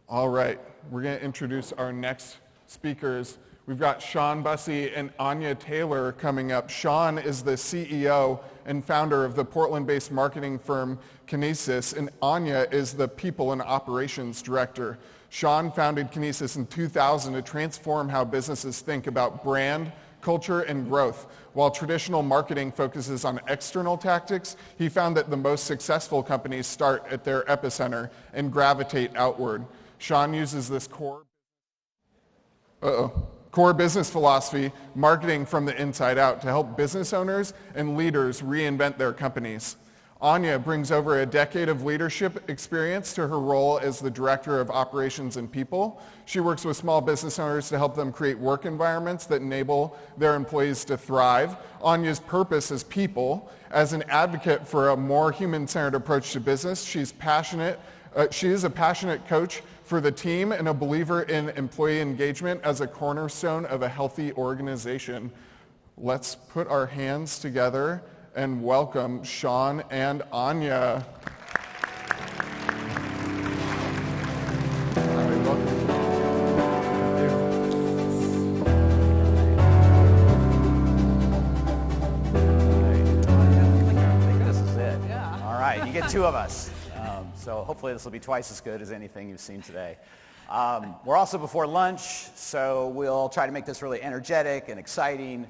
All right, we're going to introduce our next speakers. We've got Sean Bussey and Anya Taylor coming up. Sean is the CEO and founder of the Portland-based marketing firm Kinesis, and Anya is the People and Operations Director. Sean founded Kinesis in 2000 to transform how businesses think about brand, culture, and growth. While traditional marketing focuses on external tactics, he found that the most successful companies start at their epicenter and gravitate outward. Sean uses this core business philosophy, marketing from the inside out, to help business owners and leaders reinvent their companies. Anya brings over a decade of leadership experience to her role as the Director of Operations and People. She works with small business owners to help them create work environments that enable their employees to thrive. Anya's purpose is people. As an advocate for a more human-centered approach to business, she is a passionate coach for the team and a believer in employee engagement as a cornerstone of a healthy organization. Let's put our hands together and welcome Sean and Anya. This is it. Yeah. All right, you get two of us. So hopefully this will be twice as good as anything you've seen today. We're also before lunch, so we'll try to make this really energetic and exciting.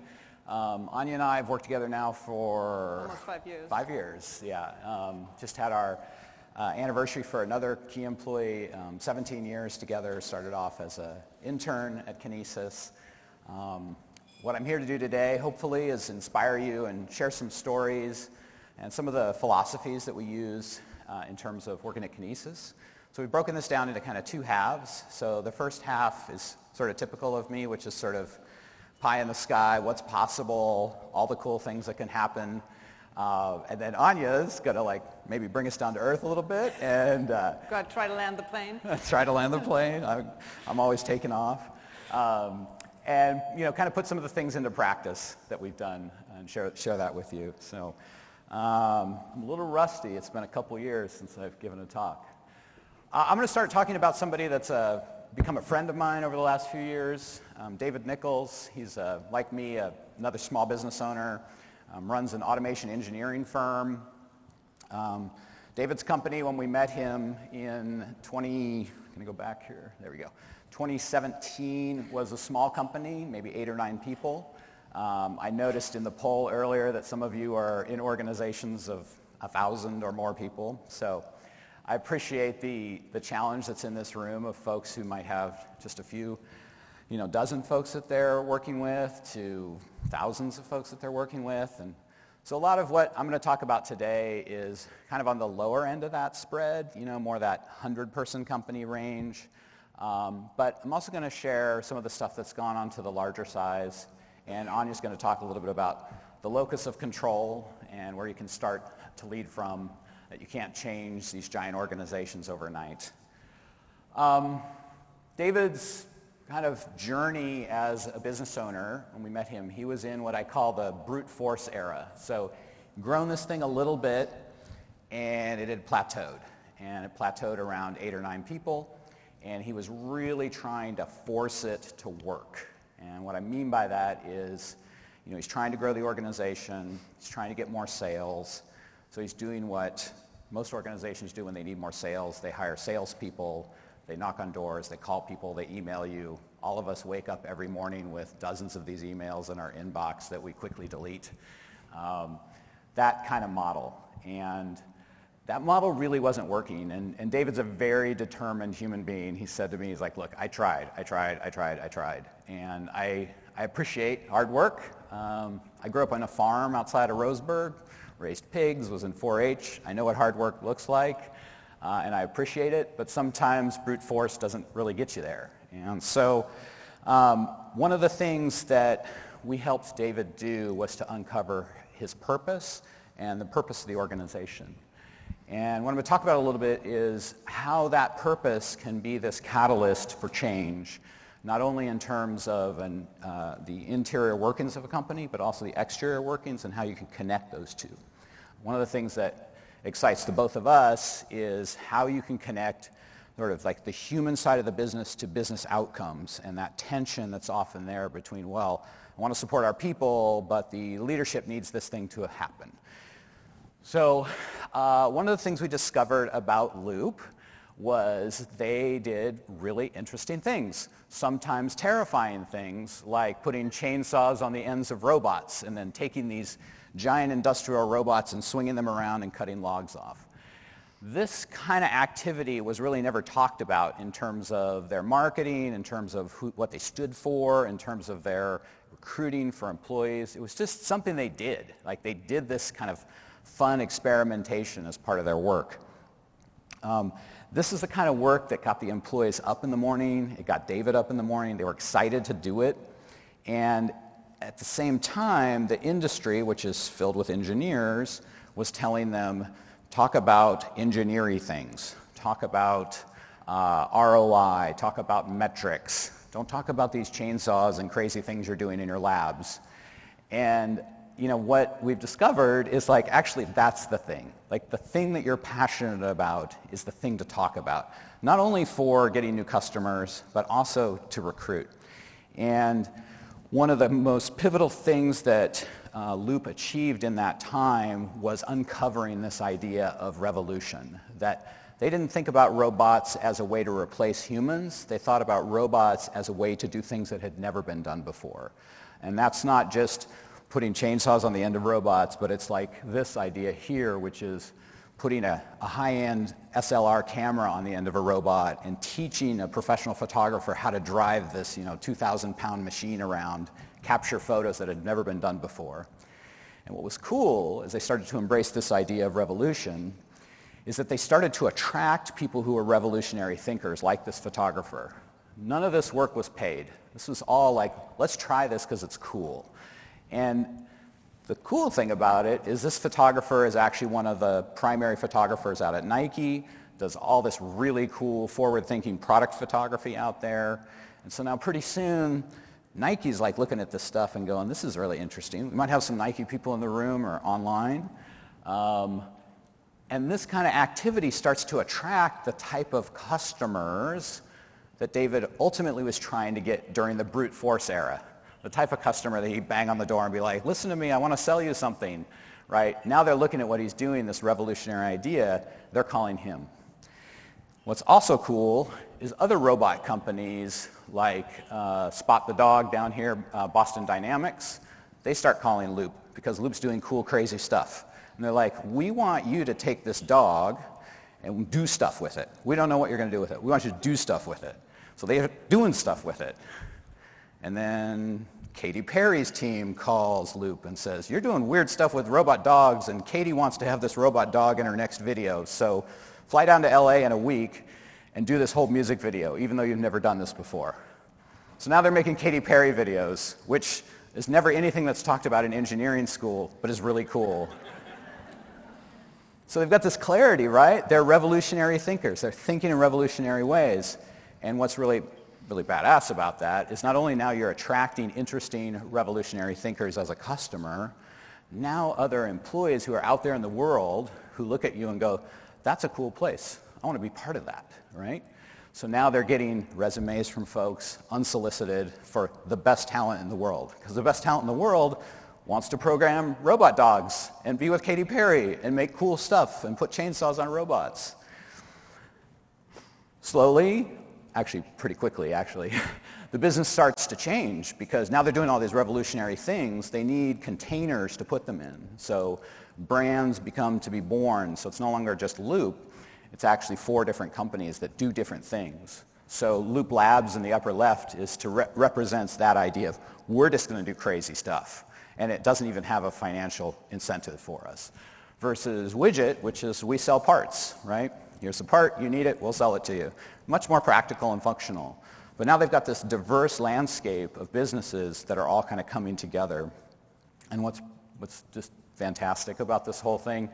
Anya and I have worked together now for almost 5 years. 5 years, yeah. Just had our anniversary for another key employee, 17 years together, started off as an intern at Kinesis. What I'm here to do today, hopefully, is inspire you and share some stories and some of the philosophies that we use in terms of working at Kinesis. So we've broken this down into kind of two halves. So the first half is sort of typical of me, which is sort of pie in the sky, what's possible, all the cool things that can happen. And then Anya's going to maybe bring us down to earth a little bit and Go try to land the plane. try to land the plane. I'm always taking off. And kind of put some of the things into practice that we've done and share that with you. So I'm a little rusty. It's been a couple years since I've given a talk. I'm going to start talking about somebody that's become a friend of mine over the last few years, David Nichols. He's, like me, another small business owner, runs an automation engineering firm. David's company, when we met him in 2017, was a small company, maybe 8 or 9 people. I noticed in the poll earlier that some of you are in organizations of 1,000 or more people. So I appreciate the challenge that's in this room of folks who might have just a few, dozen folks that they're working with to thousands of folks that they're working with. And so a lot of what I'm going to talk about today is kind of on the lower end of that spread, more that 100-person company range. But I'm also going to share some of the stuff that's gone on to the larger size. And Anya's going to talk a little bit about the locus of control and where you can start to lead from, that you can't change these giant organizations overnight. David's kind of journey as a business owner, when we met him, he was in what I call the brute force era. So grown this thing a little bit, and it had plateaued. And it plateaued around 8 or 9 people, and he was really trying to force it to work. And what I mean by that is, he's trying to grow the organization, he's trying to get more sales, so he's doing what most organizations do when they need more sales. They hire salespeople, they knock on doors, they call people, they email you. All of us wake up every morning with dozens of these emails in our inbox that we quickly delete. That kind of model. And that model really wasn't working. And David's a very determined human being. He said to me, he's like, look, I tried. And I appreciate hard work. I grew up on a farm outside of Roseburg, raised pigs, was in 4-H. I know what hard work looks like, and I appreciate it, but sometimes brute force doesn't really get you there. And so one of the things that we helped David do was to uncover his purpose and the purpose of the organization. And what I'm going to talk about a little bit is how that purpose can be this catalyst for change, not only in terms of the interior workings of a company, but also the exterior workings and how you can connect those two. One of the things that excites the both of us is how you can connect sort of like the human side of the business to business outcomes, and that tension that's often there between, well, I want to support our people, but the leadership needs this thing to happen. So one of the things we discovered about Loop was they did really interesting things, sometimes terrifying things, like putting chainsaws on the ends of robots and then taking these giant industrial robots and swinging them around and cutting logs off. This kind of activity was really never talked about in terms of their marketing, in terms of what they stood for, in terms of their recruiting for employees. It was just something they did. Like they did this kind of fun experimentation as part of their work. This is the kind of work that got the employees up in the morning. It got David up in the morning. They were excited to do it. And at the same time, the industry, which is filled with engineers, was telling them, talk about engineering things. Talk about ROI. Talk about metrics. Don't talk about these chainsaws and crazy things you're doing in your labs. And you know, what we've discovered is like, actually, that's the thing. Like the thing that you're passionate about is the thing to talk about, not only for getting new customers, but also to recruit. And one of the most pivotal things that Loop achieved in that time was uncovering this idea of revolution, that they didn't think about robots as a way to replace humans. They thought about robots as a way to do things that had never been done before. And that's not just putting chainsaws on the end of robots, but it's like this idea here, which is putting a high-end SLR camera on the end of a robot and teaching a professional photographer how to drive this 2,000-pound machine around, capture photos that had never been done before. And what was cool, as they started to embrace this idea of revolution, is that they started to attract people who were revolutionary thinkers, like this photographer. None of this work was paid. This was all like, let's try this because it's cool. And the cool thing about it is this photographer is actually one of the primary photographers out at Nike, does all this really cool forward-thinking product photography out there. And so now pretty soon, Nike's like looking at this stuff and going, this is really interesting. We might have some Nike people in the room or online. And this kind of activity starts to attract the type of customers that David ultimately was trying to get during the brute force era. The type of customer that he'd bang on the door and be like, listen to me, I want to sell you something, right? Now they're looking at what he's doing, this revolutionary idea, they're calling him. What's also cool is other robot companies like Spot the Dog down here, Boston Dynamics, they start calling Loop because Loop's doing cool, crazy stuff. And they're like, we want you to take this dog and do stuff with it. We don't know what you're going to do with it. We want you to do stuff with it. So they're doing stuff with it. And then Katy Perry's team calls Loop and says, you're doing weird stuff with robot dogs, and Katy wants to have this robot dog in her next video. So fly down to LA in a week and do this whole music video, even though you've never done this before. So now they're making Katy Perry videos, which is never anything that's talked about in engineering school, but is really cool. So they've got this clarity, right? They're revolutionary thinkers. They're thinking in revolutionary ways. And what's really badass about that is not only now you're attracting interesting revolutionary thinkers as a customer, now other employees who are out there in the world who look at you and go, that's a cool place. I want to be part of that, right? So now they're getting resumes from folks unsolicited for the best talent in the world, because the best talent in the world wants to program robot dogs and be with Katy Perry and make cool stuff and put chainsaws on robots. Slowly, actually pretty quickly actually, the business starts to change because now they're doing all these revolutionary things. They need containers to put them in. So brands become to be born. So it's no longer just Loop. It's actually 4 different companies that do different things. So Loop Labs in the upper left is to represents that idea of we're just going to do crazy stuff. And it doesn't even have a financial incentive for us. Versus Widget, which is we sell parts, right? Here's the part, you need it, we'll sell it to you. Much more practical and functional. But now they've got this diverse landscape of businesses that are all kind of coming together. And what's just fantastic about this whole thing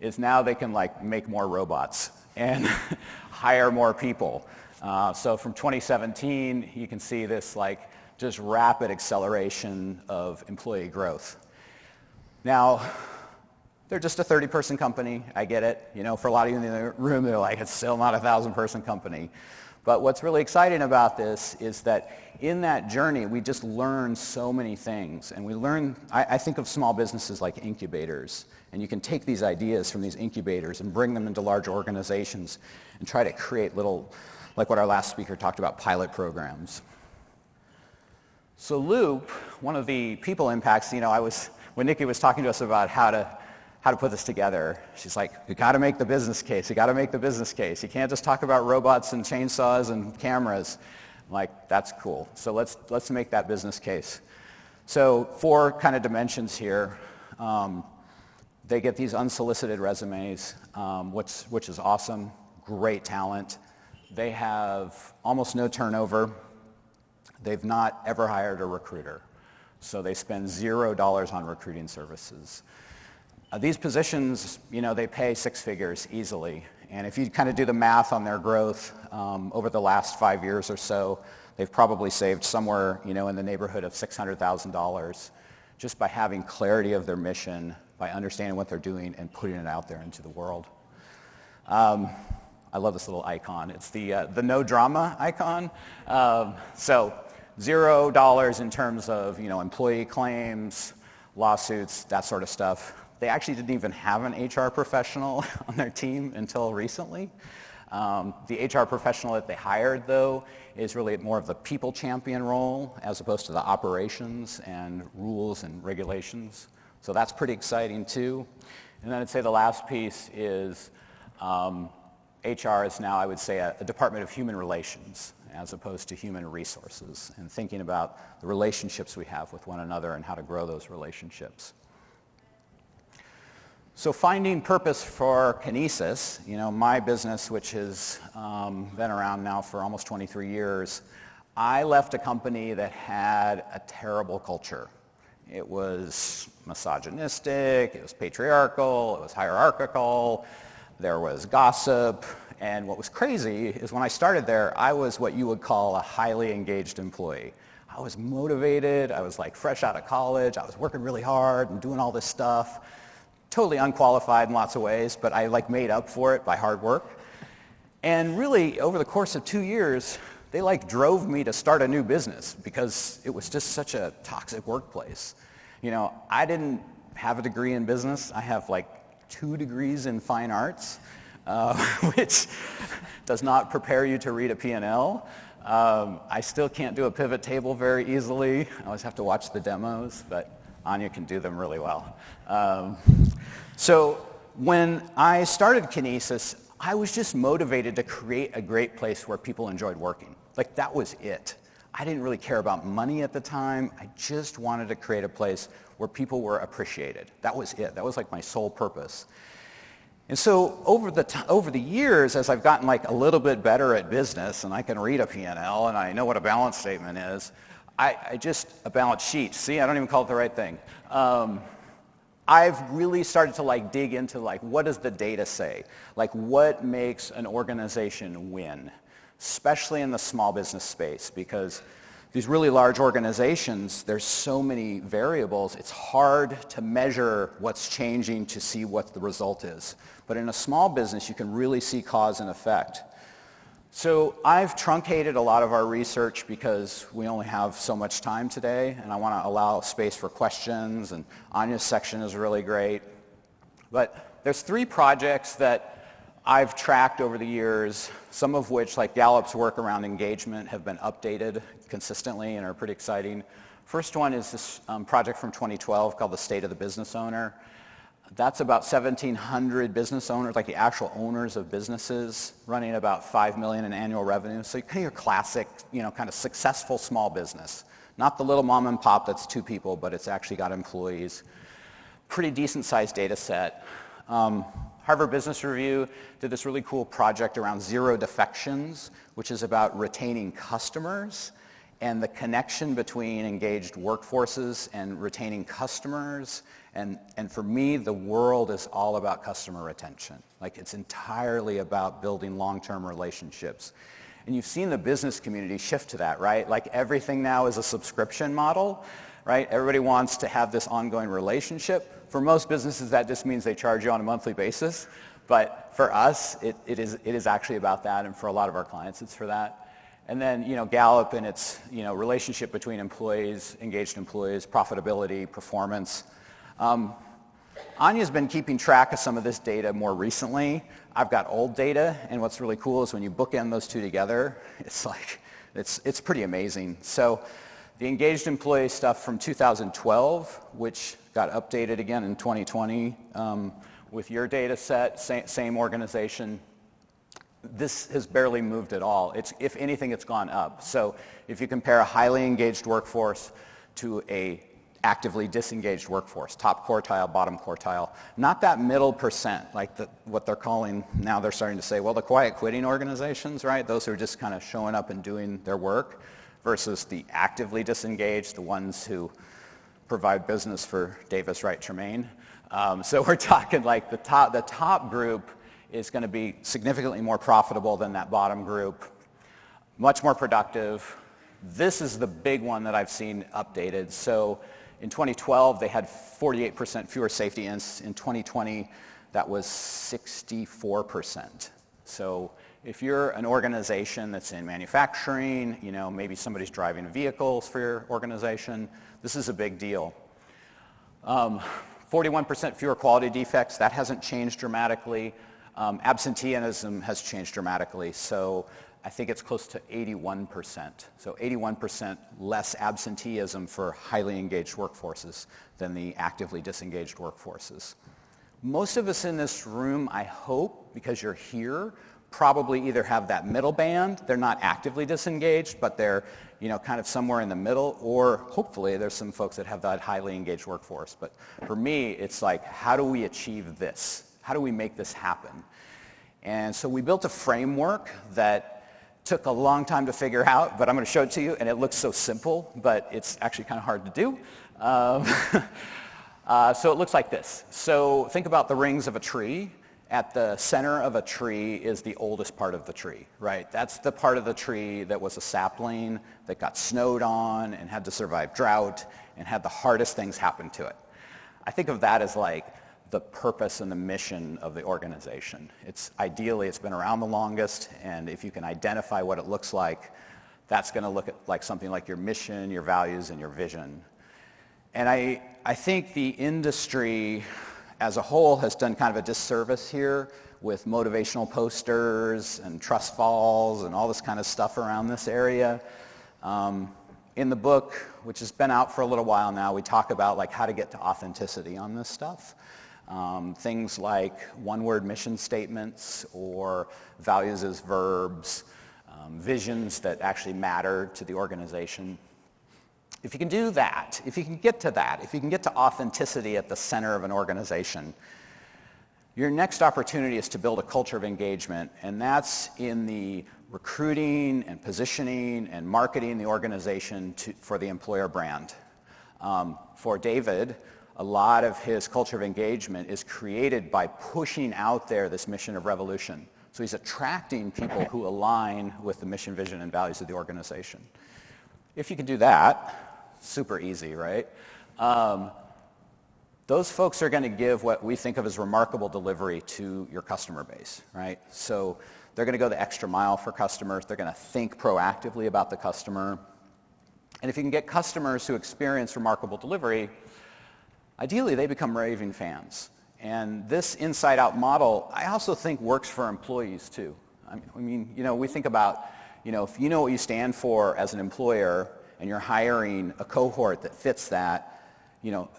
is now they can like make more robots and hire more people. So from 2017, you can see this like just rapid acceleration of employee growth. Now, They're just a 30-person company. I get it. You know, for a lot of you in the room, they're like, it's still not a 1,000-person company. But what's really exciting about this is that in that journey, we just learn so many things. And we learn, I think of small businesses like incubators. And you can take these ideas from these incubators and bring them into large organizations and try to create little, like what our last speaker talked about, pilot programs. So Loop, one of the people impacts, you know, when Nikki was talking to us about how to put this together, she's like, you got to make the business case. You got to make the business case. You can't just talk about robots and chainsaws and cameras. I'm like, that's cool. So let's make that business case. So 4 kind of dimensions here. They get these unsolicited resumes, which is awesome. Great talent. They have almost no turnover. They've not ever hired a recruiter. So they spend $0 on recruiting services. These positions, you know, they pay 6 figures easily. And if you kind of do the math on their growth over the last 5 years or so, they've probably saved somewhere, you know, in the neighborhood of $600,000 just by having clarity of their mission, by understanding what they're doing and putting it out there into the world. I love this little icon. It's the no drama icon. So $0 in terms of, you know, employee claims, lawsuits, that sort of stuff. They actually didn't even have an HR professional on their team until recently. The HR professional that they hired, though, is really more of the people champion role as opposed to the operations and rules and regulations. So that's pretty exciting, too. And then I'd say the last piece is HR is now, I would say, a Department of Human Relations as opposed to human resources, and thinking about the relationships we have with one another and how to grow those relationships. So finding purpose for Kinesis, you know, my business, which has been around now for almost 23 years, I left a company that had a terrible culture. It was misogynistic, it was patriarchal, it was hierarchical, there was gossip, and what was crazy is when I started there, I was what you would call a highly engaged employee. I was motivated, I was like fresh out of college, I was working really hard and doing all this stuff. Totally unqualified in lots of ways, but I like made up for it by hard work. And really, over the course of 2 years, they like drove me to start a new business because it was just such a toxic workplace. You know, I didn't have a degree in business. I have like 2 degrees in fine arts, which does not prepare you to read a P&L. I still can't do a pivot table very easily. I always have to watch the demos, but Anya can do them really well. So when I started Kinesis, I was just motivated to create a great place where people enjoyed working. Like, that was it. I didn't really care about money at the time. I just wanted to create a place where people were appreciated. That was it. That was like my sole purpose. And so over the years, as I've gotten like a little bit better at business, and I can read a P&L, and I know what a balance statement is, a balance sheet. See, I don't even call it the right thing. I've really started to like dig into like, what does the data say? Like, what makes an organization win? Especially in the small business space, because these really large organizations, there's so many variables, it's hard to measure what's changing to see what the result is. But in a small business, you can really see cause and effect. So I've truncated a lot of our research because we only have so much time today, and I want to allow space for questions, and Anya's section is really great. But there's 3 projects that I've tracked over the years, some of which, like Gallup's work around engagement, have been updated consistently and are pretty exciting. First one is this project from 2012 called the State of the Business Owner. That's about 1,700 business owners, like the actual owners of businesses, running about $5 million in annual revenue. So kind of your classic, you know, kind of successful small business. Not the little mom and pop that's 2 people, but it's actually got employees. Pretty decent sized data set. Harvard Business Review did this really cool project around zero defections, which is about retaining customers and the connection between engaged workforces and retaining customers. And for me, the world is all about customer retention. Like, it's entirely about building long-term relationships. And you've seen the business community shift to that, right? Like, everything now is a subscription model, right? Everybody wants to have this ongoing relationship. For most businesses, that just means they charge you on a monthly basis. But for us, it is actually about that, and for a lot of our clients, it's for that. And then, Gallup and its, relationship between employees, engaged employees, profitability, performance. Anya's been keeping track of some of this data more recently. I've got old data, and what's really cool is when you bookend those two together, it's pretty amazing. So the engaged employee stuff from 2012, which got updated again in 2020 with your data set, same organization, this has barely moved at all. If anything, it's gone up. So if you compare a highly engaged workforce to a actively disengaged workforce, top quartile, bottom quartile, not that middle percent, like what they're calling, now they're starting to say, well, the quiet quitting organizations, right? Those who are just kind of showing up and doing their work, versus the actively disengaged, the ones who provide business for Davis Wright Tremaine. So we're talking like the top group is going to be significantly more profitable than that bottom group, much more productive. This is the big one that I've seen updated. So in 2012, they had 48% fewer safety incidents. In 2020, that was 64%. So if you're an organization that's in manufacturing, maybe somebody's driving vehicles for your organization, this is a big deal. 41% fewer quality defects, that hasn't changed dramatically. Absenteeism has changed dramatically, so I think it's close to 81%. So 81% less absenteeism for highly engaged workforces than the actively disengaged workforces. Most of us in this room, I hope, because you're here, probably either have that middle band, they're not actively disengaged, but they're kind of somewhere in the middle, or hopefully there's some folks that have that highly engaged workforce. But for me, it's like, how do we achieve this? How do we make this happen? And so we built a framework that took a long time to figure out, but I'm going to show it to you, and it looks so simple, but it's actually kind of hard to do. So it looks like this. So think about the rings of a tree. At the center of a tree is the oldest part of the tree, right? That's the part of the tree that was a sapling that got snowed on and had to survive drought and had the hardest things happen to it. I think of that as like the purpose and the mission of the organization. Ideally, it's been around the longest, and if you can identify what it looks like, that's going to look like something like your mission, your values, and your vision. And I think the industry as a whole has done kind of a disservice here with motivational posters and trust falls and all this kind of stuff around this area. In the book, which has been out for a little while now, we talk about like how to get to authenticity on this stuff. Things like one-word mission statements or values as verbs, visions that actually matter to the organization. If you can do that, if you can get to that, if you can get to authenticity at the center of an organization, your next opportunity is to build a culture of engagement, and that's in the recruiting and positioning and marketing the organization for the employer brand. For David, a lot of his culture of engagement is created by pushing out there this mission of revolution. So he's attracting people who align with the mission, vision, and values of the organization. If you can do that, super easy, right? Those folks are going to give what we think of as remarkable delivery to your customer base, right? So they're going to go the extra mile for customers. They're going to think proactively about the customer. And if you can get customers who experience remarkable delivery, ideally they become raving fans. And this inside-out model, I also think works for employees too. I mean, we think about, if you know what you stand for as an employer and you're hiring a cohort that fits that,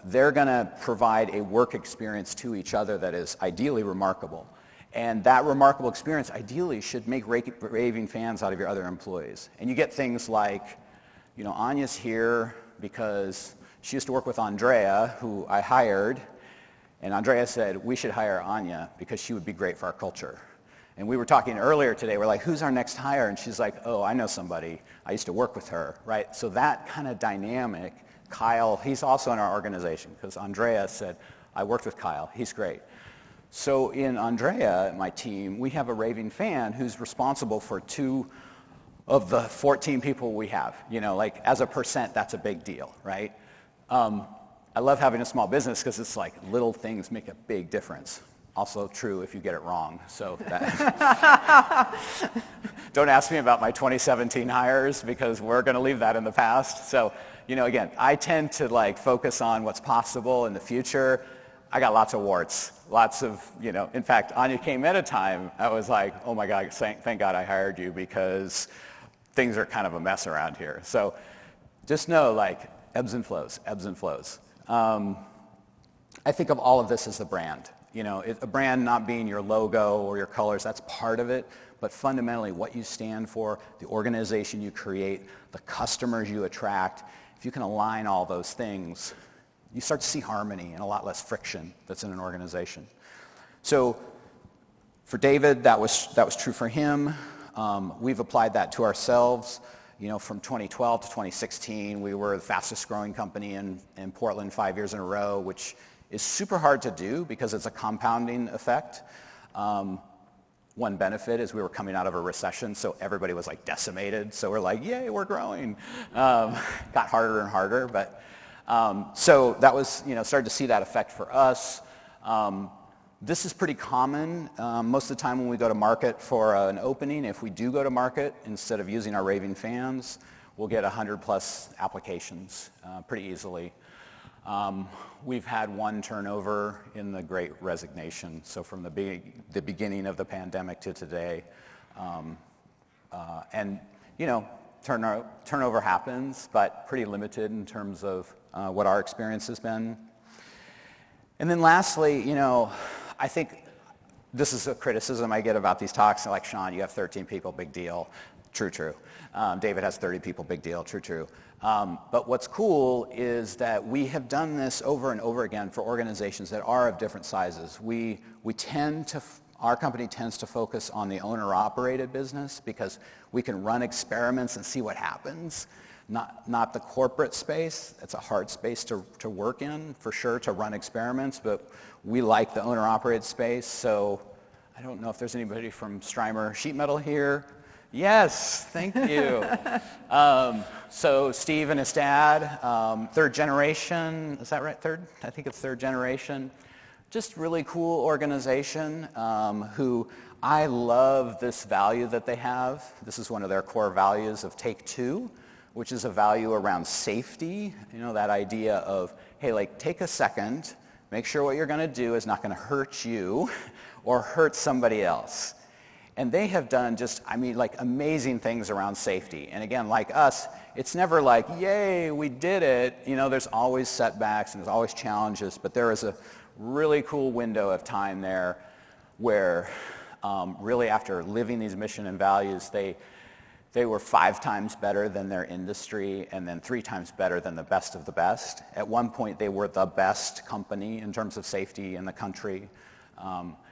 they're going to provide a work experience to each other that is ideally remarkable. And that remarkable experience ideally should make raving fans out of your other employees. And you get things like, Anya's here because she used to work with Andrea, who I hired, and Andrea said, we should hire Anya because she would be great for our culture. And we were talking earlier today, we're like, who's our next hire? And she's like, oh, I know somebody. I used to work with her, right? So that kind of dynamic, Kyle, he's also in our organization because Andrea said, I worked with Kyle. He's great. So in Andrea, my team, we have a raving fan who's responsible for 2 of the 14 people we have. As a percent, that's a big deal, right? I love having a small business because it's like little things make a big difference. Also true if you get it wrong. So don't ask me about my 2017 hires because we're going to leave that in the past. So, again, I tend to focus on what's possible in the future. I got lots of warts, lots of, in fact, Anya came at a time, I was like, oh my God, thank God I hired you because things are kind of a mess around here. So just know ebbs and flows, ebbs and flows. I think of all of this as the brand. A brand not being your logo or your colors, that's part of it, but fundamentally what you stand for, the organization you create, the customers you attract, if you can align all those things, you start to see harmony and a lot less friction that's in an organization. So for David, that was true for him. We've applied that to ourselves. From 2012 to 2016, we were the fastest growing company in Portland 5 years in a row, which is super hard to do because it's a compounding effect. One benefit is we were coming out of a recession, so everybody was decimated. So we're like, yay, we're growing. Got harder and harder, but so that was, started to see that effect for us. This is pretty common. Most of the time when we go to market for an opening, if we do go to market, instead of using our raving fans, we'll get 100 plus applications pretty easily. We've had one turnover in the Great Resignation, so from the beginning of the pandemic to today. And, turnover happens, but pretty limited in terms of what our experience has been. And then lastly, I think this is a criticism I get about these talks, like, Sean, you have 13 people, big deal. True. David has 30 people, big deal. True. But what's cool is that we have done this over and over again for organizations that are of different sizes. Our company tends to focus on the owner-operated business because we can run experiments and see what happens. Not the corporate space. It's a hard space to work in, for sure, to run experiments, but we like the owner-operated space. So I don't know if there's anybody from Strymer Sheet Metal here. Yes, thank you. So Steve and his dad, third generation, is that right? I think it's third generation. Just really cool organization who I love this value that they have. This is one of their core values of Take Two, which is a value around safety. That idea of, hey, take a second, make sure what you're going to do is not going to hurt you or hurt somebody else. And they have done amazing things around safety. And again, like us, it's never yay, we did it. There's always setbacks and there's always challenges, but there is a really cool window of time there where really after living these mission and values, they were 5 times better than their industry and then 3 times better than the best of the best. At one point, they were the best company in terms of safety in the country.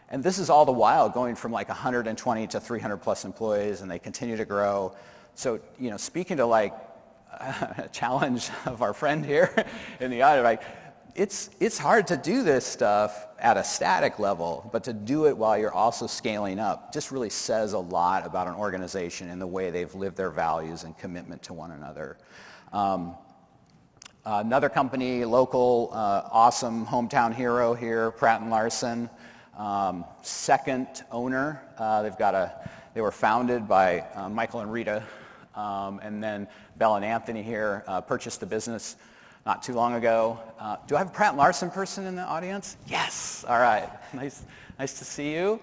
And this is all the while going from 120 to 300 plus employees, and they continue to grow. So, speaking to a challenge of our friend here in the audience, it's hard to do this stuff at a static level, but to do it while you're also scaling up just really says a lot about an organization and the way they've lived their values and commitment to one another. Another company, local, awesome hometown hero here, Pratt & Larson. Second owner. They were founded by Michael and Rita, and then Bell and Anthony here purchased the business not too long ago. Do I have a Pratt & Larson person in the audience? Yes. All right. Nice to see you.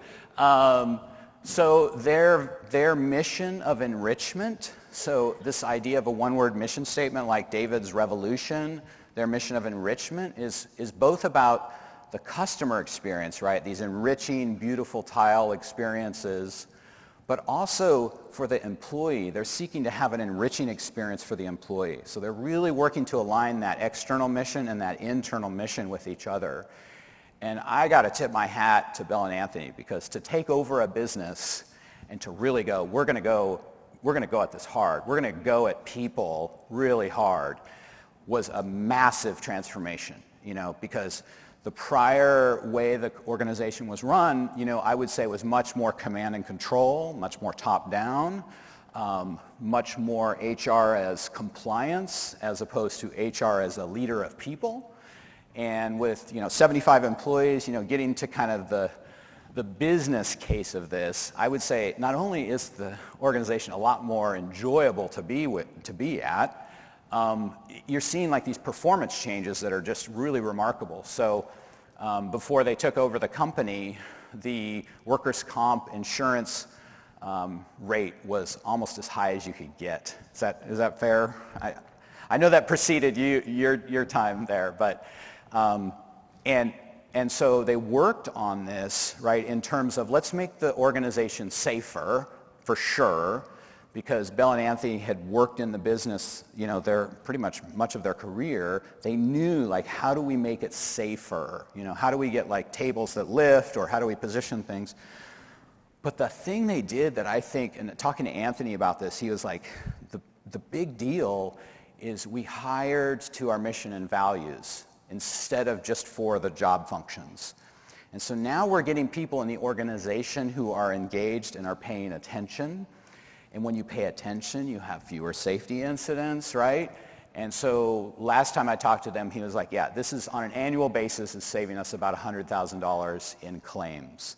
So their mission of enrichment, so this idea of a one-word mission statement like David's Revolution, their mission of enrichment is both about the customer experience, right? These enriching, beautiful tile experiences, but also for the employee. They're seeking to have an enriching experience for the employee. So they're really working to align that external mission and that internal mission with each other. And I got to tip my hat to Bell and Anthony, because to take over a business and to really go, we're going to go at this hard. We're going to go at people really hard was a massive transformation, because the prior way the organization was run, I would say was much more command and control, much more top-down, much more HR as compliance as opposed to HR as a leader of people. And with 75 employees, getting to kind of the business case of this, I would say not only is the organization a lot more enjoyable to be at, you're seeing like these performance changes that are just really remarkable. So before they took over the company, the workers' comp insurance rate was almost as high as you could get. Is that fair? I know that preceded your time there, but and so they worked on this, right, in terms of let's make the organization safer, for sure, because Bell and Anthony had worked in the business, their pretty much of their career. They knew, like, how do we make it safer? How do we get, like, tables that lift, or how do we position things? But the thing they did that I think, and talking to Anthony about this, he was like, the big deal is we hired to our mission and values instead of just for the job functions. And so now we're getting people in the organization who are engaged and are paying attention. And when you pay attention, you have fewer safety incidents, right? And so last time I talked to them, he was like, yeah, this is on an annual basis is saving us about $100,000 in claims.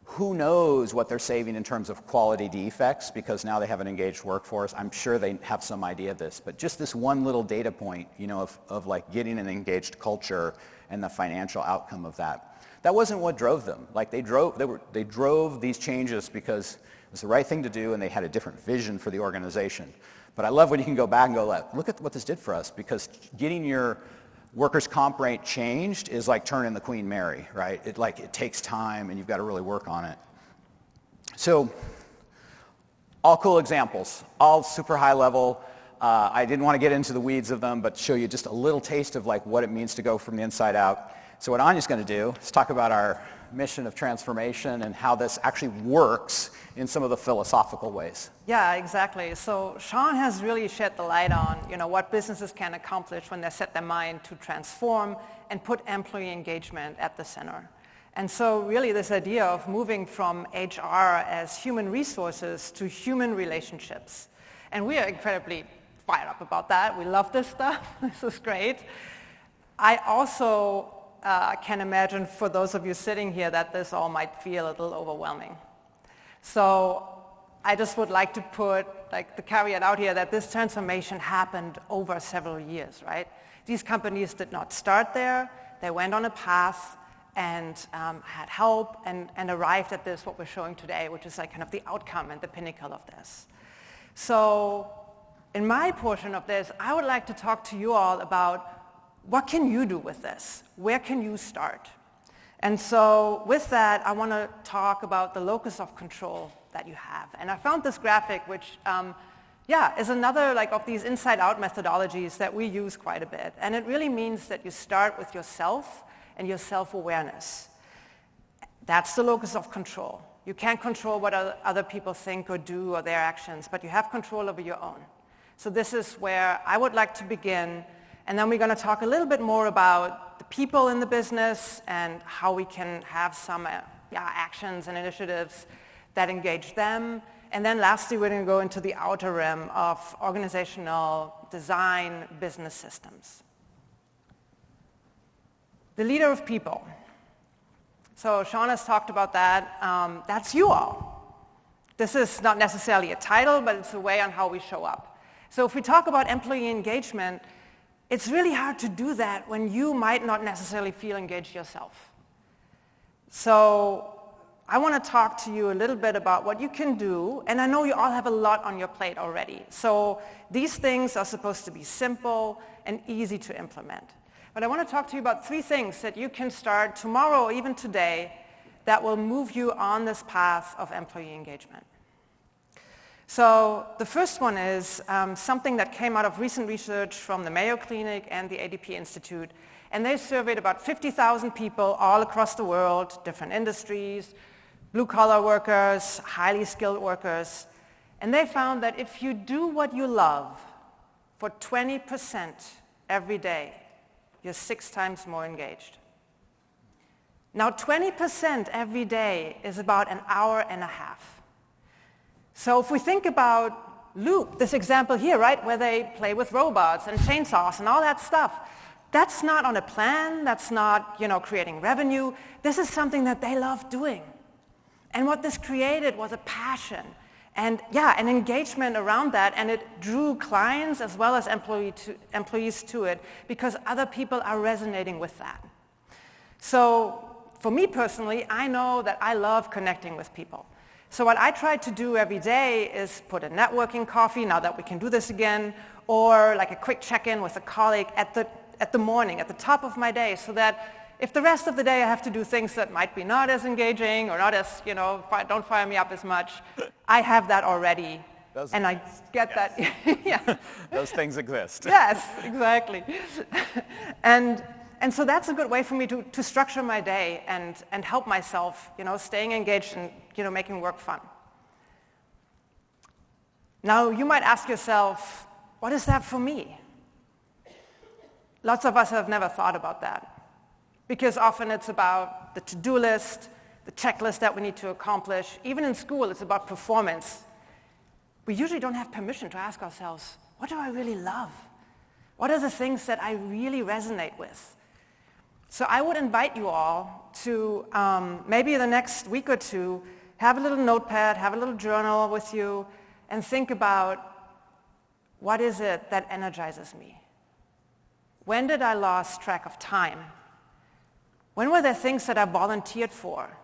Who knows what they're saving in terms of quality defects, because now they have an engaged workforce. I'm sure they have some idea of this, but just this one little data point, of like getting an engaged culture and the financial outcome of that. That wasn't what drove them. Like they drove these changes because it was the right thing to do, and they had a different vision for the organization. But I love when you can go back and go, look at what this did for us, because getting your workers' comp rate changed is like turning the Queen Mary, right? It takes time, and you've got to really work on it. So, all cool examples, all super high level. I didn't want to get into the weeds of them, but show you just a little taste of like what it means to go from the inside out. So what Anya's going to do is talk about our mission of transformation and how this actually works in some of the philosophical ways. Yeah, exactly. So Sean has really shed the light on, what businesses can accomplish when they set their mind to transform and put employee engagement at the center. And so really this idea of moving from HR as human resources to human relationships. And we are incredibly fired up about that. We love this stuff. This is great. I also can imagine for those of you sitting here that this all might feel a little overwhelming. So I just would like to put like the caveat out here that this transformation happened over several years, right? These companies did not start there. They went on a path and had help and arrived at this, what we're showing today, which is like kind of the outcome and the pinnacle of this. So in my portion of this, I would like to talk to you all about what can you do with this? Where can you start? And so with that, I want to talk about the locus of control that you have. And I found this graphic, which is another like of these inside-out methodologies that we use quite a bit. And it really means that you start with yourself and your self-awareness. That's the locus of control. You can't control what other people think or do or their actions, but you have control over your own. So this is where I would like to begin. And then we're going to talk a little bit more about the people in the business and how we can have some actions and initiatives that engage them. And then lastly, we're going to go into the outer rim of organizational design business systems. The leader of people. So Sean has talked about that. That's you all. This is not necessarily a title, but it's a way on how we show up. So if we talk about employee engagement, it's really hard to do that when you might not necessarily feel engaged yourself. So I want to talk to you a little bit about what you can do, and I know you all have a lot on your plate already. So these things are supposed to be simple and easy to implement. But I want to talk to you about 3 things that you can start tomorrow or even today that will move you on this path of employee engagement. So the first one is something that came out of recent research from the Mayo Clinic and the ADP Institute. And they surveyed about 50,000 people all across the world, different industries, blue-collar workers, highly skilled workers. And they found that if you do what you love for 20% every day, you're 6 times more engaged. Now, 20% every day is about an hour and a half. So if we think about Loop, this example here, right, where they play with robots and chainsaws and all that stuff, That's not on a plan. That's not, creating revenue. This is something that they love doing. And what this created was a passion and, an engagement around that. And it drew clients as well as employees to it because other people are resonating with that. So for me personally, I know that I love connecting with people. So what I try to do every day is put a networking coffee, now that we can do this again, or like a quick check-in with a colleague at the morning, at the top of my day, so that if the rest of the day I have to do things that might be not as engaging or not as, don't fire me up as much, I have that already. And I get that. Yeah. Those things exist. Yes, exactly. And so that's a good way for me to structure my day and help myself, staying engaged and, making work fun. Now, you might ask yourself, what is that for me? Lots of us have never thought about that because often it's about the to-do list, the checklist that we need to accomplish. Even in school, it's about performance. We usually don't have permission to ask ourselves, what do I really love? What are the things that I really resonate with? So I would invite you all to maybe the next week or two, have a little notepad, have a little journal with you, and think about what is it that energizes me? When did I lose track of time? When were there things that I volunteered for?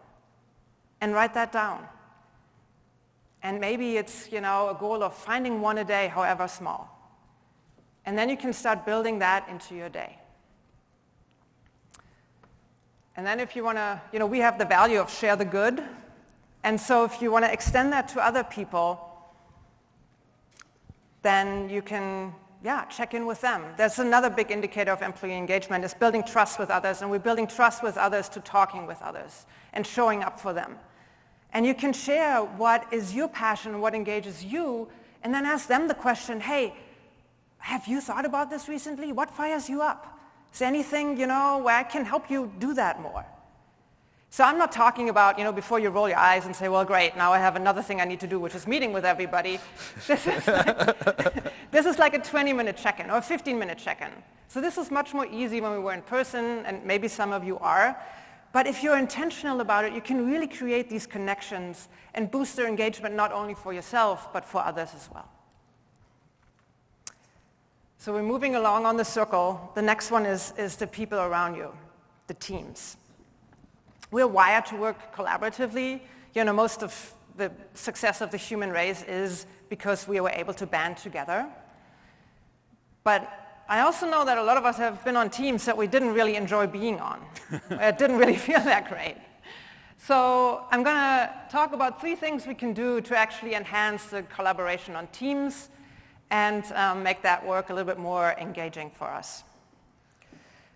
And write that down. And maybe it's, a goal of finding one a day, however small. And then you can start building that into your day. And then if you want to, we have the value of share the good. And so if you want to extend that to other people, then you can, check in with them. There's another big indicator of employee engagement is building trust with others. And we're building trust with others to talking with others and showing up for them. And you can share what is your passion, what engages you, and then ask them the question, hey, have you thought about this recently? What fires you up? Is there anything, where I can help you do that more? So I'm not talking about, before you roll your eyes and say, well, great, now I have another thing I need to do, which is meeting with everybody. This is like a 20-minute check-in or a 15-minute check-in. So this is much more easy when we were in person, and maybe some of you are. But if you're intentional about it, you can really create these connections and boost their engagement not only for yourself, but for others as well. So we're moving along on the circle. The next one is the people around you, the teams. We're wired to work collaboratively. Most of the success of the human race is because we were able to band together. But I also know that a lot of us have been on teams that we didn't really enjoy being on. It didn't really feel that great. So I'm going to talk about 3 things we can do to actually enhance the collaboration on teams and make that work a little bit more engaging for us.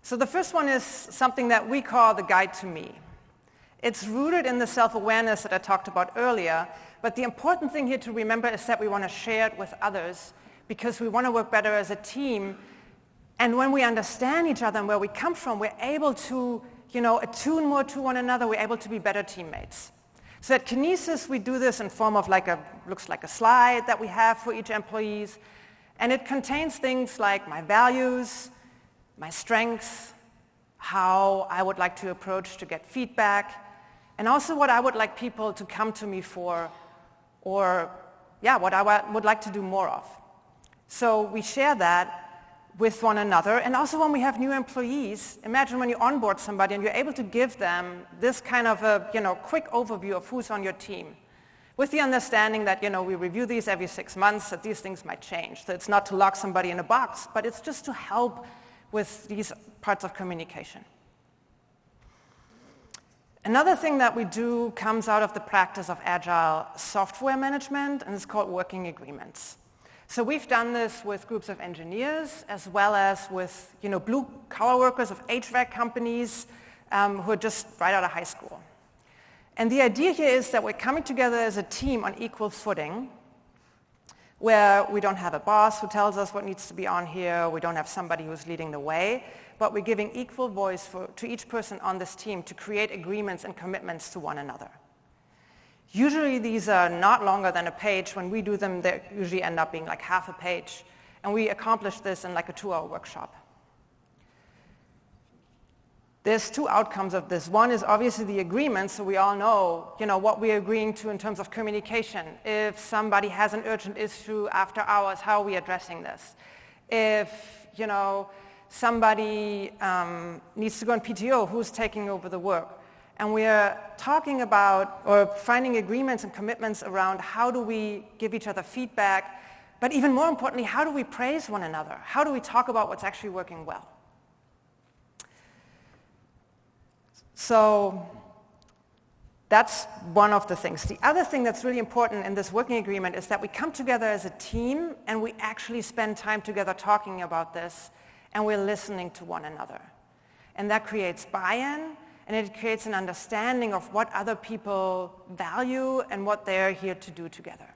So the first one is something that we call the Guide to Me. It's rooted in the self-awareness that I talked about earlier, but the important thing here to remember is that we want to share it with others because we want to work better as a team. And when we understand each other and where we come from, we're able to, attune more to one another. We're able to be better teammates. So at Kinesis, we do this in form of looks like a slide that we have for each employee. And it contains things like my values, my strengths, how I would like to approach to get feedback, and also what I would like people to come to me for, or what I would like to do more of. So we share that with one another. And also when we have new employees, imagine when you onboard somebody and you're able to give them this kind of a quick overview of who's on your team, with the understanding that we review these every 6 months, that these things might change. So it's not to lock somebody in a box, but it's just to help with these parts of communication. Another thing that we do comes out of the practice of agile software management, and it's called working agreements. So we've done this with groups of engineers as well as with blue-collar workers of HVAC companies who are just right out of high school. And the idea here is that we're coming together as a team on equal footing, where we don't have a boss who tells us what needs to be on here, we don't have somebody who's leading the way, but we're giving equal voice to each person on this team to create agreements and commitments to one another. Usually these are not longer than a page. When we do them, they usually end up being like half a page. And we accomplish this in like a 2-hour workshop. There's two outcomes of this. One is obviously the agreement, so we all know, what we're agreeing to in terms of communication. If somebody has an urgent issue after hours, how are we addressing this? If, somebody needs to go on PTO, who's taking over the work? And we're talking about or finding agreements and commitments around how do we give each other feedback, but even more importantly, how do we praise one another? How do we talk about what's actually working well? So that's one of the things. The other thing that's really important in this working agreement is that we come together as a team and we actually spend time together talking about this, and we're listening to one another. And that creates buy-in, and it creates an understanding of what other people value and what they're here to do together.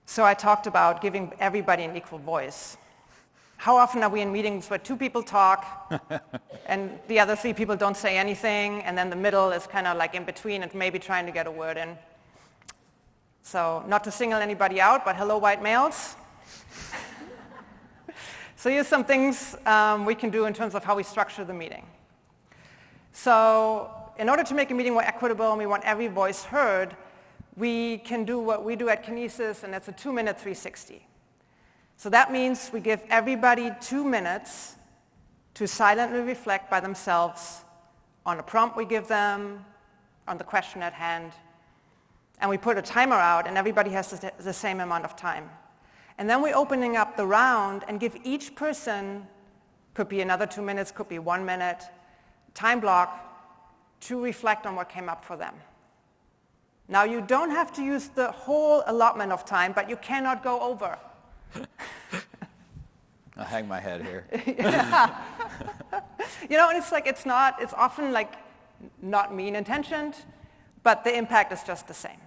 So I talked about giving everybody an equal voice. How often are we in meetings where two people talk and the other three people don't say anything, and then the middle is kind of like in between and maybe trying to get a word in? So not to single anybody out, but hello, white males. So here's some things we can do in terms of how we structure the meeting. So in order to make a meeting more equitable and we want every voice heard, we can do what we do at Kinesis, and that's a 2-minute 360. So that means we give everybody 2 minutes to silently reflect by themselves on a prompt we give them, on the question at hand, and we put a timer out, and everybody has the same amount of time. And then we're opening up the round and give each person, could be another 2 minutes, could be 1 minute, time block to reflect on what came up for them. Now, you don't have to use the whole allotment of time, but you cannot go over. I'll hang my head here. And it's often like not mean-intentioned, but the impact is just the same.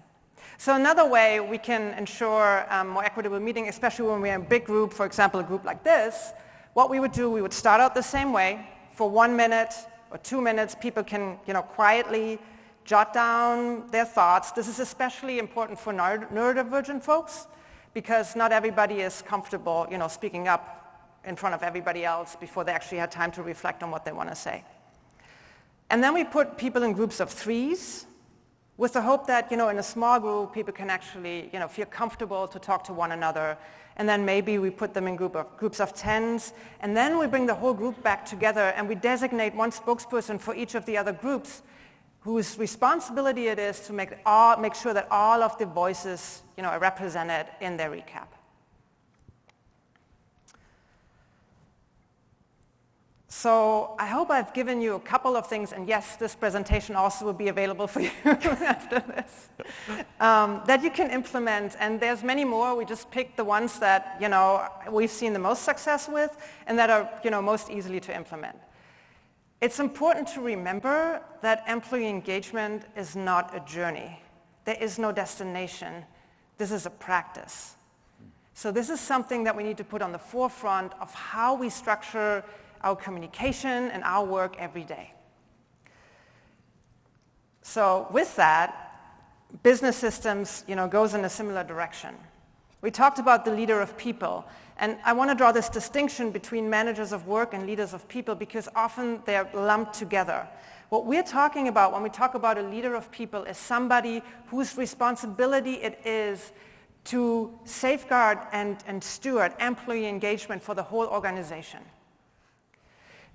So another way we can ensure more equitable meeting, especially when we're in a big group, for example, a group like this, what we would do, we would start out the same way. For 1 minute or 2 minutes, people can, quietly jot down their thoughts. This is especially important for neurodivergent folks because not everybody is comfortable, speaking up in front of everybody else before they actually had time to reflect on what they want to say. And then we put people in groups of 3s with the hope that, in a small group, people can actually, feel comfortable to talk to one another. And then maybe we put them in groups of 10s. And then we bring the whole group back together and we designate one spokesperson for each of the other groups whose responsibility it is to make sure that all of the voices, are represented in their recap. So I hope I've given you a couple of things, and yes, this presentation also will be available for you after this, that you can implement. And there's many more. We just picked the ones that, we've seen the most success with and that are, most easily to implement. It's important to remember that employee engagement is not a journey. There is no destination. This is a practice. So this is something that we need to put on the forefront of how we structure our communication and our work every day. So with that, business systems, goes in a similar direction. We talked about the leader of people, and I want to draw this distinction between managers of work and leaders of people because often they're lumped together. What we're talking about when we talk about a leader of people is somebody whose responsibility it is to safeguard and steward employee engagement for the whole organization.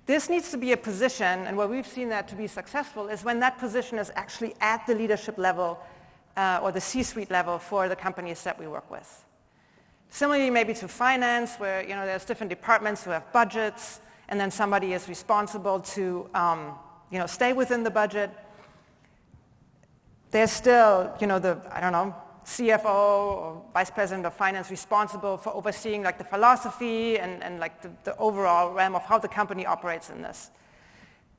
This needs to be a position, and where we've seen that to be successful is when that position is actually at the leadership level or the C-suite level for the companies that we work with. Similarly, maybe to finance, where there's different departments who have budgets, and then somebody is responsible to stay within the budget. There's still the CFO or vice president of finance responsible for overseeing the philosophy and the overall realm of how the company operates in this.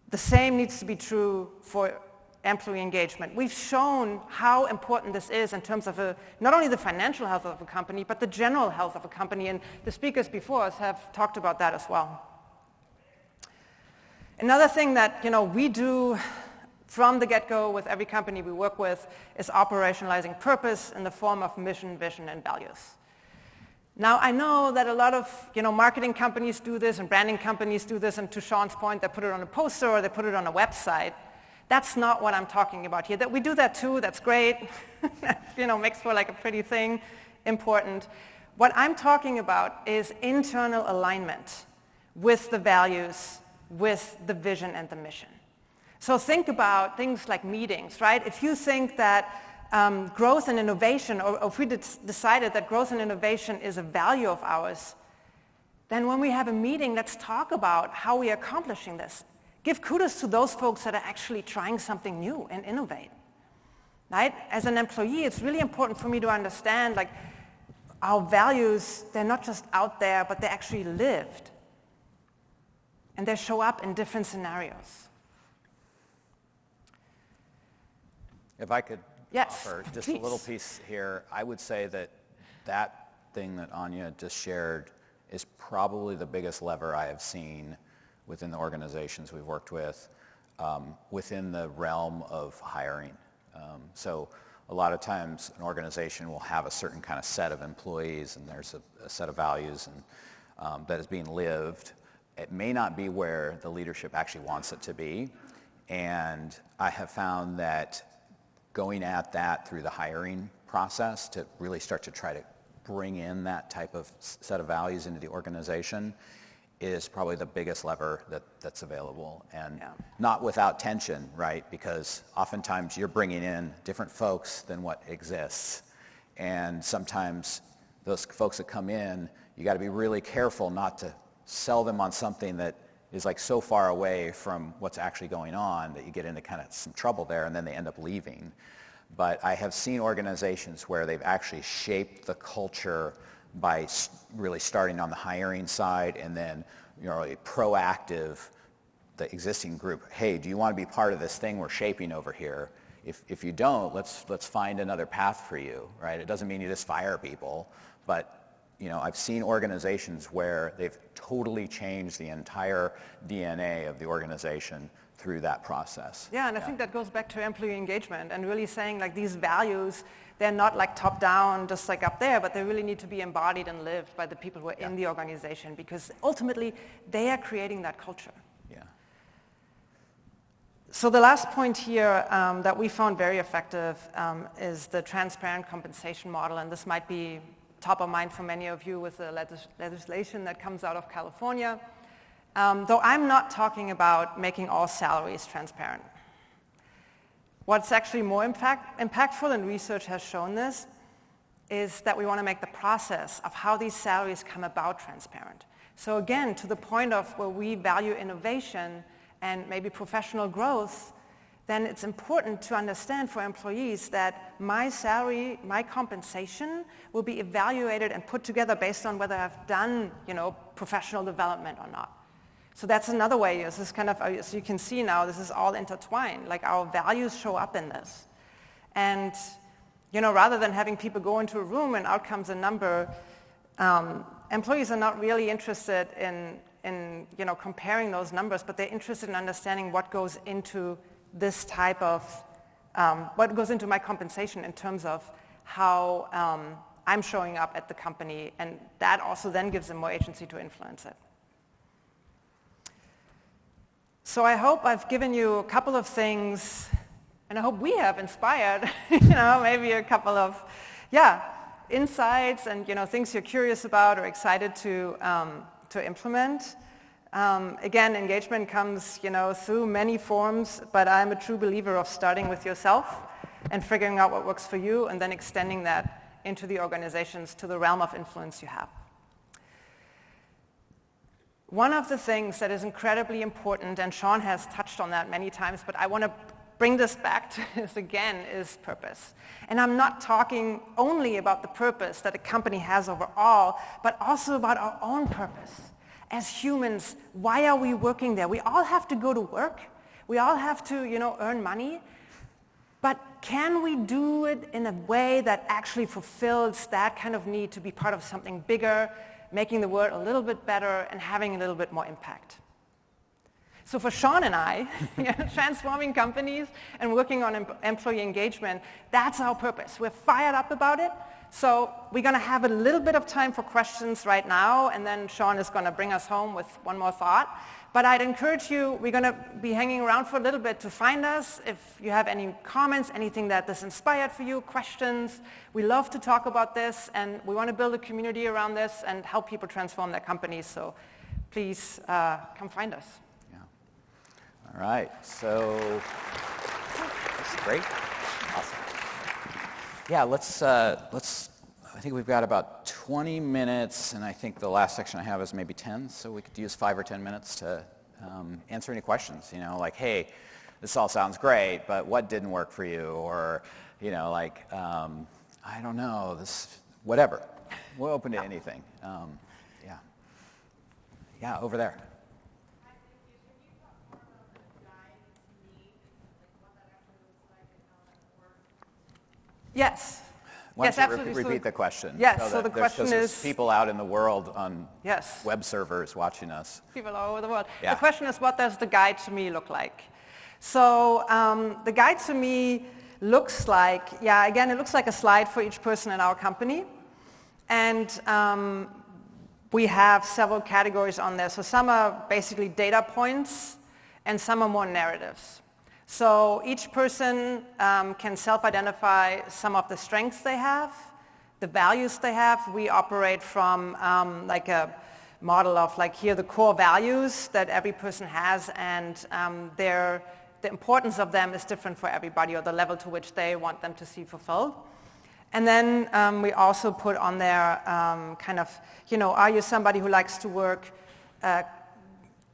The same needs to be true for employee engagement. We've shown how important this is in terms of not only the financial health of a company, but the general health of a company, and the speakers before us have talked about that as well. Another thing that we do from the get-go with every company we work with is operationalizing purpose in the form of mission, vision, and values. Now, I know that a lot of marketing companies do this and branding companies do this, and to Sean's point, they put it on a poster or they put it on a website. That's not what I'm talking about here. That we do that too, that's great. Makes for like a pretty thing, important. What I'm talking about is internal alignment with the values, with the vision and the mission. So think about things like meetings, right? If you think that growth and innovation, or if we decided that growth and innovation is a value of ours, then when we have a meeting, let's talk about how we are accomplishing this. Give kudos to those folks that are actually trying something new and innovate, right? As an employee, it's really important for me to understand, like, our values, they're not just out there, but they're actually lived. And they show up in different scenarios. If I could offer just please. a little piece here, I would say that thing that Anya just shared is probably the biggest lever I have seen within the organizations we've worked with, within the realm of hiring. So a lot of times an organization will have a certain kind of set of employees, and there's a set of values and that is being lived. It may not be where the leadership actually wants it to be, and I have found that going at that through the hiring process to really start to try to bring in that type of set of values into the organization is probably the biggest lever that's available, and not without tension, right? Because oftentimes you're bringing in different folks than what exists, and sometimes those folks that come in, you got to be really careful not to sell them on something that is like so far away from what's actually going on that you get into kind of some trouble there, and then they end up leaving. But I have seen organizations where they've actually shaped the culture by really starting on the hiring side, and then a proactive, the existing group, hey, do you want to be part of this thing we're shaping over here? If you don't, let's find another path for you, right? It doesn't mean you just fire people, but I've seen organizations where they've totally changed the entire DNA of the organization through that process. Yeah, and I think that goes back to employee engagement and really saying, like, these values, they're not like top down, just like up there, but they really need to be embodied and lived by the people who are in the organization, because ultimately they are creating that culture. Yeah. So the last point here that we found very effective is the transparent compensation model, and this might be top of mind for many of you with the legislation that comes out of California. Though I'm not talking about making all salaries transparent. What's actually more impactful, and research has shown this, is that we want to make the process of how these salaries come about transparent. So again, to the point of where we value innovation and maybe professional growth, then it's important to understand for employees that my salary, my compensation will be evaluated and put together based on whether I've done, professional development or not. So that's another way. This is kind of, as you can see now, this is all intertwined. Like, our values show up in this. And, rather than having people go into a room and out comes a number, employees are not really interested in comparing those numbers, but they're interested in understanding what goes into this type of, what goes into my compensation in terms of how I'm showing up at the company, and that also then gives them more agency to influence it. So I hope I've given you a couple of things, and I hope we have inspired, maybe a couple of, insights and, things you're curious about or excited to implement. Again, engagement comes, through many forms, but I'm a true believer of starting with yourself and figuring out what works for you, and then extending that into the organizations, to the realm of influence you have. One of the things that is incredibly important, and Sean has touched on that many times, but I want to bring this back to this again, is purpose. And I'm not talking only about the purpose that a company has overall, but also about our own purpose. As humans, why are we working there? We all have to go to work. We all have to, earn money. But can we do it in a way that actually fulfills that kind of need to be part of something bigger, making the world a little bit better and having a little bit more impact? So for Sean and I, transforming companies and working on employee engagement, that's our purpose. We're fired up about it. So we're going to have a little bit of time for questions right now, and then Sean is going to bring us home with one more thought. But I'd encourage you, we're going to be hanging around for a little bit to find us. If you have any comments, anything that this inspired for you, questions, we love to talk about this, and we want to build a community around this and help people transform their companies. So please come find us. Yeah. All right. So that's great. Awesome. Yeah, let's, I think we've got about 20 minutes, and I think the last section I have is maybe 10, so we could use 5 or 10 minutes to answer any questions, like, hey, this all sounds great, but what didn't work for you? Or, I don't know, this, whatever. We're open to anything. Yeah, over there. Yes. Why Yes, don't you absolutely. repeat the question? Yes, so the question there's is... people out in the world on Yes. web servers watching us. People all over the world. Yeah. The question is, what does the guide to me look like? So the guide to me looks like, again, it looks like a slide for each person in our company. And we have several categories on there. So some are basically data points, and some are more narratives. So each person can self-identify some of the strengths they have, the values they have. We operate from like a model of here are the core values that every person has, and the importance of them is different for everybody, or the level to which they want them to see fulfilled. And then we also put on there are you somebody who likes to work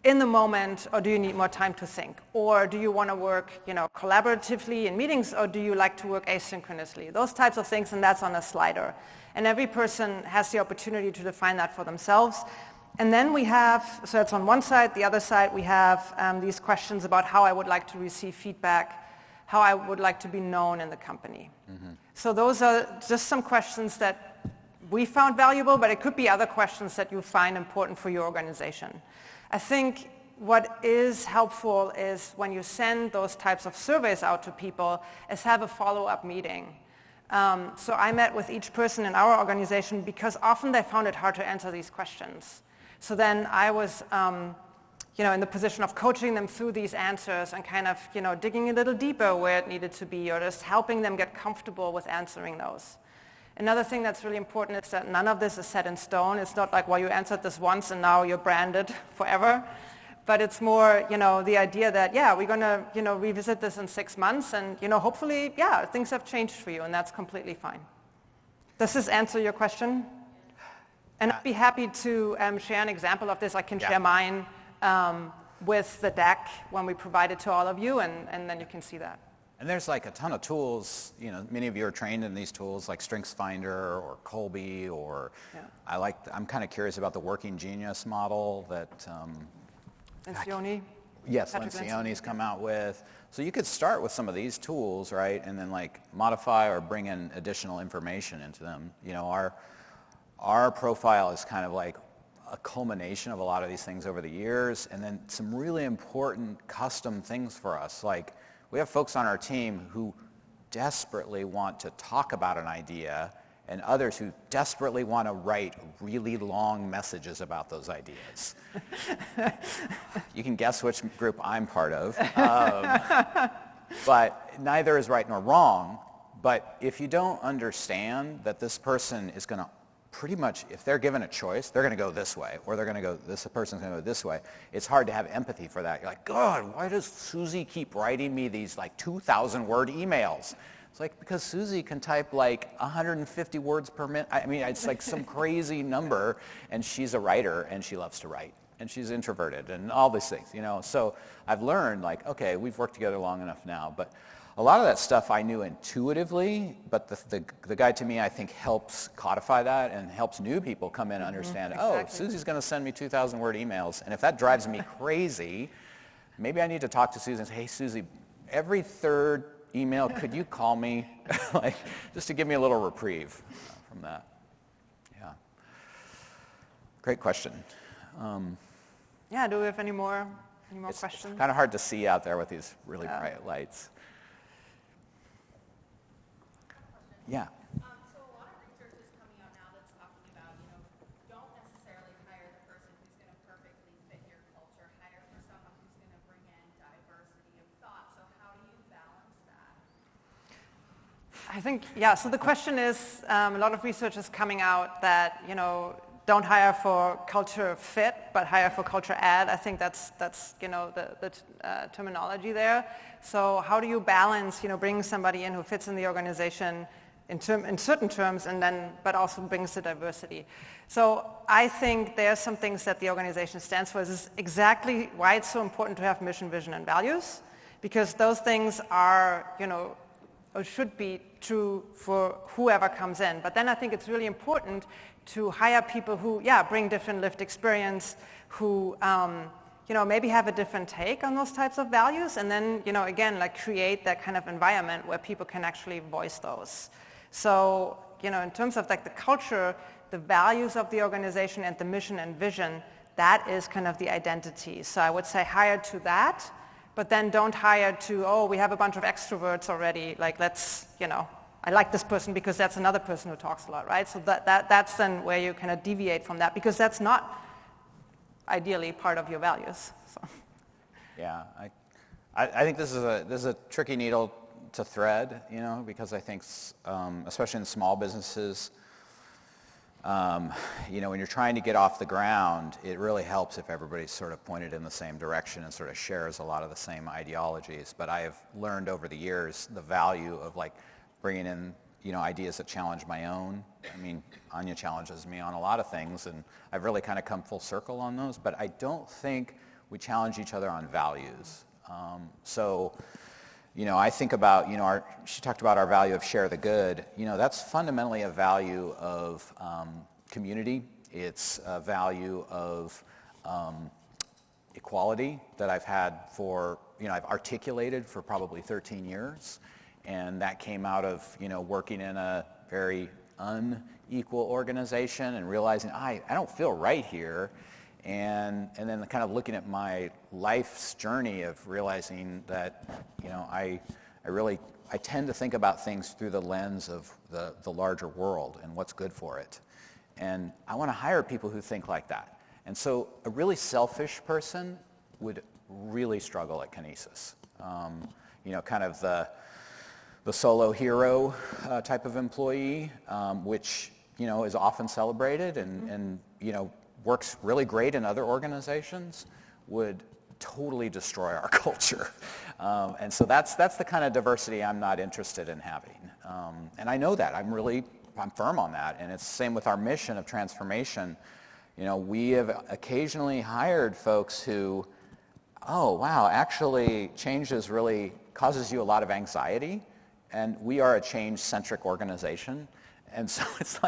in the moment, or do you need more time to think? Or do you want to work, collaboratively in meetings, or do you like to work asynchronously? Those types of things, and that's on a slider. And every person has the opportunity to define that for themselves. And then we have, so that's on one side. The other side, we have these questions about how I would like to receive feedback, how I would like to be known in the company. Mm-hmm. So those are just some questions that we found valuable, but it could be other questions that you find important for your organization. I think what is helpful is when you send those types of surveys out to people is have a follow-up meeting. So I met with each person in our organization because often they found it hard to answer these questions. So then I was in the position of coaching them through these answers and digging a little deeper where it needed to be, or just helping them get comfortable with answering those. Another thing that's really important is that none of this is set in stone. It's not like, well, you answered this once and now you're branded forever. But it's more, the idea that, we're going to, revisit this in 6 months, and, hopefully, things have changed for you, and that's completely fine. Does this answer your question? And I'd be happy to share an example of this. I can share mine with the deck when we provide it to all of you, and then you can see that. And there's a ton of tools, many of you are trained in these tools like StrengthsFinder or Kolbe, or I'm kind of curious about the Working Genius model that Lencioni. Yes, Lencioni's come out with. So you could start with some of these tools, right, and then modify or bring in additional information into them. Our profile is kind of like a culmination of a lot of these things over the years, and then some really important custom things for us. We have folks on our team who desperately want to talk about an idea, and others who desperately want to write really long messages about those ideas. You can guess which group I'm part of. But neither is right nor wrong. But if you don't understand that this person is going to pretty much, if they're given a choice, they're going to go this way, or they're going to go, this person's going to go this way. It's hard to have empathy for that. You're like, God, why does Susie keep writing me these 2,000-word emails? It's because Susie can type 150 words per minute. I mean, it's some crazy number, and she's a writer, and she loves to write, and she's introverted, and all these things, So I've learned, okay, we've worked together long enough now, but a lot of that stuff I knew intuitively, but the guide to me, I think, helps codify that and helps new people come in and understand, exactly. Oh, Susie's going to send me 2,000-word emails, and if that drives me crazy, maybe I need to talk to Susie and say, hey, Susie, every third email, could you call me, just to give me a little reprieve from that. Yeah. Great question. Do we have any more Any more questions? It's kind of hard to see out there with these really bright lights. Yeah. So a lot of research is coming out now that's talking about, don't necessarily hire the person who's going to perfectly fit your culture. Hire for someone who's going to bring in diversity of thought. So how do you balance that? I think, so the question is, a lot of research is coming out that, don't hire for culture fit, but hire for culture add. I think that's the terminology there. So how do you balance, bringing somebody in who fits in the organization in certain terms, but also brings the diversity. So I think there are some things that the organization stands for. This is exactly why it's so important to have mission, vision, and values, because those things are, or should be true for whoever comes in. But then I think it's really important to hire people who, bring different lived experience, who, maybe have a different take on those types of values, and then, again, create that kind of environment where people can actually voice those. So, in terms of the culture, the values of the organization and the mission and vision, that is kind of the identity. So I would say hire to that, but then don't hire to, we have a bunch of extroverts already, let's, I like this person because that's another person who talks a lot, right? So that's then where you kind of deviate from that, because that's not ideally part of your values. So. Yeah, I think this is a tricky needle to thread, because I think, especially in small businesses, when you're trying to get off the ground, it really helps if everybody's sort of pointed in the same direction and sort of shares a lot of the same ideologies. But I have learned over the years the value of bringing in, ideas that challenge my own. I mean, Anya challenges me on a lot of things, and I've really kind of come full circle on those, but I don't think we challenge each other on values. I think about, she talked about our value of share the good. That's fundamentally a value of community. It's a value of equality that I've had I've articulated for probably 13 years. And that came out of, working in a very unequal organization and realizing, I don't feel right here. And then kind of looking at my life's journey of realizing that, I tend to think about things through the lens of the larger world and what's good for it. And I want to hire people who think like that. And so a really selfish person would really struggle at Kinesis. Kind of the solo hero type of employee, which, is often celebrated and works really great in other organizations, would totally destroy our culture. And so that's the kind of diversity I'm not interested in having. And I know that. I'm firm on that. And it's the same with our mission of transformation. We have occasionally hired folks who, actually change really causes you a lot of anxiety. And we are a change-centric organization. And so it's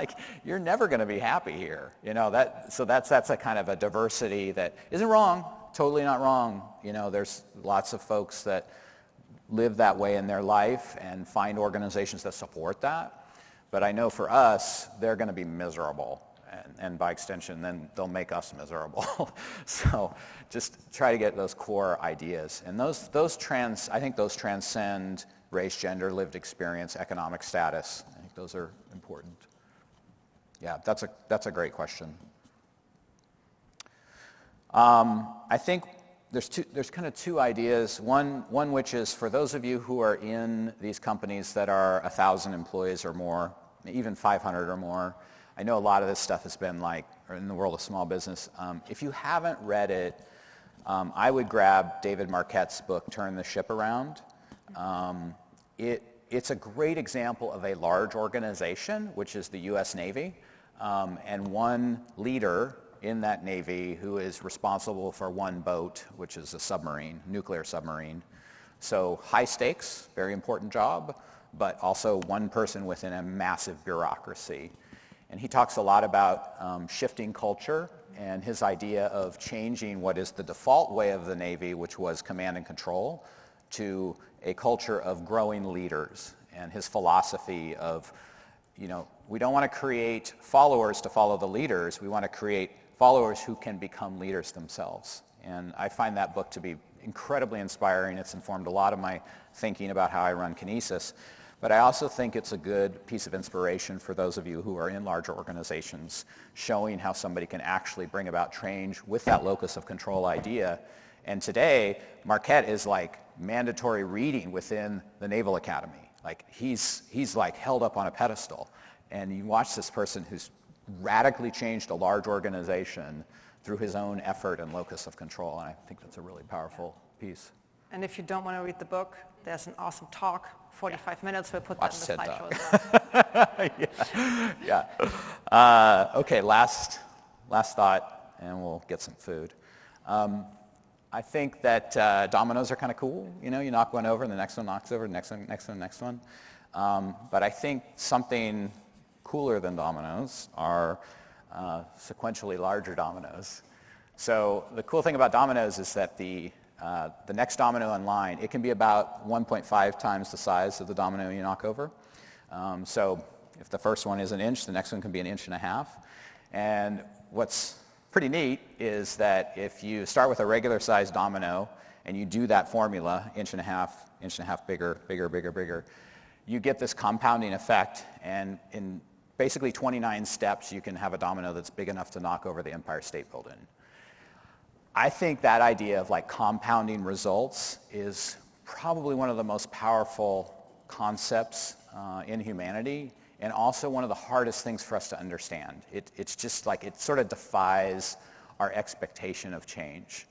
you're never going to be happy here. So that's a kind of a diversity that isn't wrong, totally not wrong. There's lots of folks that live that way in their life and find organizations that support that. But I know for us, they're going to be miserable. And by extension, then they'll make us miserable. So just try to get those core ideas. And I think those transcend race, gender, lived experience, economic status. I think those are important. Yeah, that's a great question. I think there's kind of two ideas. One which is for those of you who are in these companies that are 1,000 employees or more, even 500 or more. I know a lot of this stuff has been or in the world of small business. If you haven't read it, I would grab David Marquette's book, Turn the Ship Around. It's a great example of a large organization, which is the U.S. Navy, and one leader in that Navy who is responsible for one boat, which is a submarine, nuclear submarine. So high stakes, very important job, but also one person within a massive bureaucracy. And he talks a lot about shifting culture and his idea of changing what is the default way of the Navy, which was command and control, to a culture of growing leaders. And his philosophy of, we don't want to create followers to follow the leaders. We want to create followers who can become leaders themselves. And I find that book to be incredibly inspiring. It's informed a lot of my thinking about how I run Kinesis. But I also think it's a good piece of inspiration for those of you who are in larger organizations, showing how somebody can actually bring about change with that locus of control idea. And today, Marquette is like mandatory reading within the Naval Academy. Like he's like held up on a pedestal. And you watch this person who's radically changed a large organization through his own effort and locus of control. And I think that's a really powerful piece. And if you don't want to read the book, there's an awesome talk, 45 minutes. We'll put Watch that in the TED slideshow as well. Yeah. Okay, last thought, and we'll get some food. I think that dominoes are kind of cool. You know, you knock one over, and the next one knocks over, the next one. But I think something cooler than dominoes are sequentially larger dominoes. So the cool thing about dominoes is that the next domino in line, it can be about 1.5 times the size of the domino you knock over. So if the first one is an inch, the next one can be an inch and a half. And what's pretty neat is that if you start with a regular sized domino and you do that formula, inch and a half bigger, you get this compounding effect, and in basically 29 steps you can have a domino that's big enough to knock over the Empire State Building. I think that idea of like compounding results is probably one of the most powerful concepts in humanity, and also one of the hardest things for us to understand. It's just like, it sort of defies our expectation of change.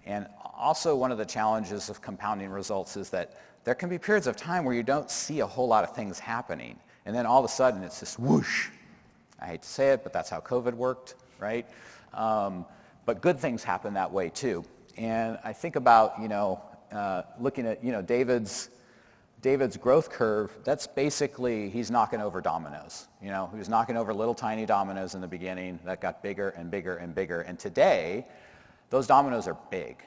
And also one of the challenges of compounding results is that there can be periods of time where you don't see a whole lot of things happening, and then all of a sudden it's just whoosh. I hate to say it, but that's how COVID worked, right? But good things happen that way too. And I think about, looking at, David's growth curve. That's basically, he's knocking over dominoes. He was knocking over little tiny dominoes in the beginning that got bigger and bigger and bigger. And today, those dominoes are big.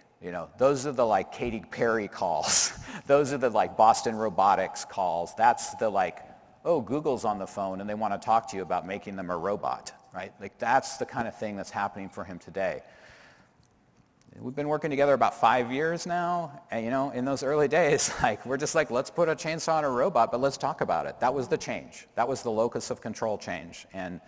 Those are the like Katy Perry calls. Those are the like Boston Robotics calls. That's the like, oh, Google's on the phone and they want to talk to you about making them a robot, right? Like that's the kind of thing that's happening for him today. We've been working together about 5 years now, and in those early days, like we're just like, let's put a chainsaw on a robot, but let's talk about it. That was the change. That was the locus of control change, and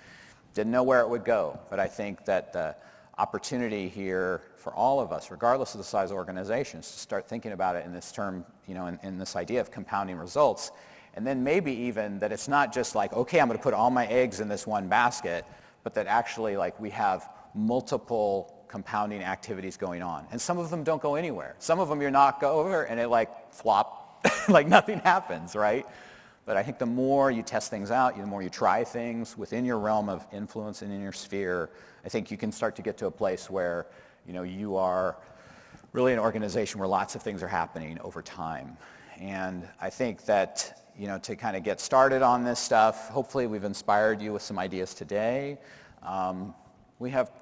didn't know where it would go. But I think that the opportunity here for all of us, regardless of the size of organizations, to start thinking about it in this term, in this idea of compounding results, and then maybe even that it's not just like, okay, I'm going to put all my eggs in this one basket, but that actually like we have multiple compounding activities going on. And some of them don't go anywhere. Some of them you're knocked over and it like flop, like nothing happens, right? But I think the more you test things out, the more you try things within your realm of influence and in your sphere, I think you can start to get to a place where, you are really an organization where lots of things are happening over time. And I think that, to kind of get started on this stuff, hopefully we've inspired you with some ideas today. We have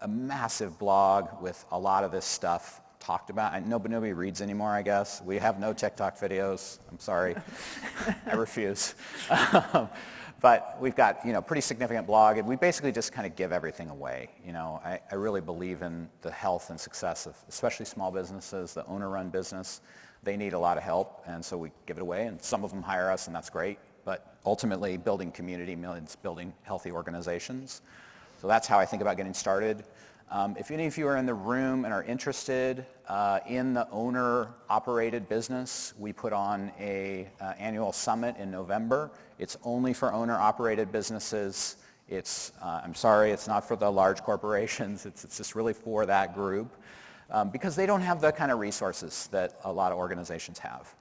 a massive blog with a lot of this stuff talked about. Nobody reads anymore, I guess. We have no TikTok videos. I'm sorry. I refuse. But we've got, pretty significant blog, and we basically just kind of give everything away. I really believe in the health and success of especially small businesses, the owner-run business. They need a lot of help, and so we give it away, and some of them hire us, and that's great. But ultimately, building community means building healthy organizations. So that's how I think about getting started. If any of you are in the room and are interested in the owner-operated business, we put on an annual summit in November. It's only for owner-operated businesses. I'm sorry, it's not for the large corporations. It's just really for that group because they don't have the kind of resources that a lot of organizations have.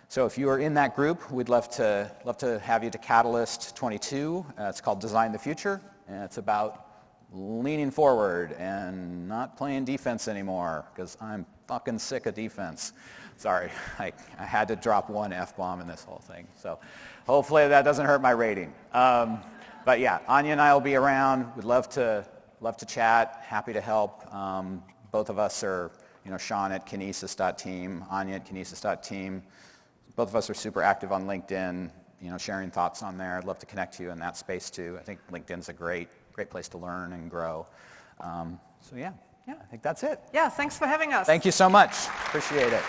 So if you are in that group, we'd love to have you to Catalyst 22. It's called Design the Future. And it's about leaning forward and not playing defense anymore because I'm fucking sick of defense. Sorry, I had to drop one F-bomb in this whole thing. So hopefully that doesn't hurt my rating. But yeah, Anya and I will be around. We'd love to chat. Happy to help. Both of us are, Sean at Kinesis.team, Anya at Kinesis.team. Both of us are super active on LinkedIn. Sharing thoughts on there. I'd love to connect you in that space too. I think LinkedIn's a great place to learn and grow. So yeah, I think that's it. Yeah, thanks for having us. Thank you so much. Appreciate it.